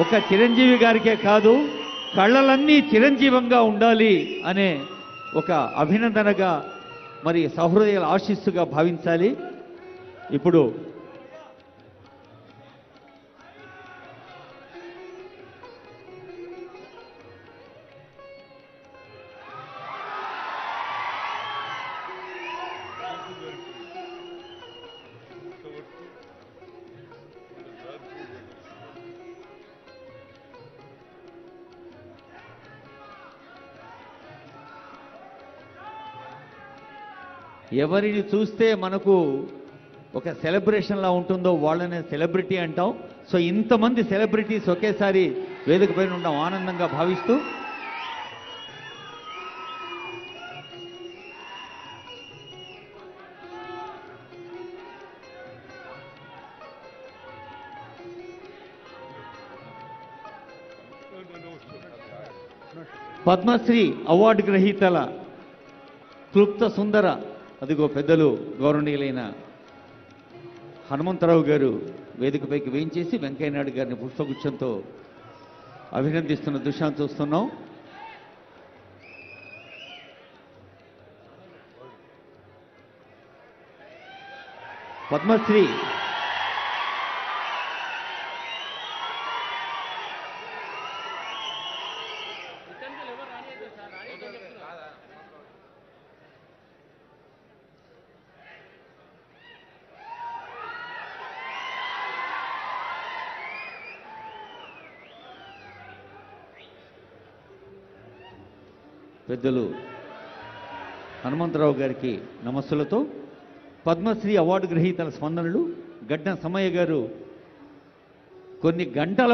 ఒక చిరంజీవి గారికే కాదు, కళ్ళలన్నీ చిరంజీవంగా ఉండాలి అనే ఒక అభినందనగా, మరి సహృదయాల ఆశీస్సుగా భావించాలి. ఇప్పుడు ఎవరిని చూస్తే మనకు ఒక సెలబ్రేషన్లా ఉంటుందో వాళ్ళనే సెలబ్రిటీ అంటాం. సో ఇంతమంది సెలబ్రిటీస్ ఒకేసారి వేదిక పైన ఉండడం ఆనందంగా భావిస్తూ పద్మశ్రీ అవార్డు గ్రహీతల క్లుప్త సుందర, అదిగో పెద్దలు గౌరవనీయులైన హనుమంతరావు గారు వేదికపైకి వేయించేసి వెంకయ్యనాయుడు గారిని పుష్పగుచ్చంతో అభినందిస్తున్న దృశ్యాన్ని చూస్తున్నాం. పద్మశ్రీ పెద్దలు హనుమంతరావు గారికి నమస్సులతో పద్మశ్రీ అవార్డు గ్రహీతల స్పందనలు. గడ్డ సమయ్య గారు కొన్ని గంటల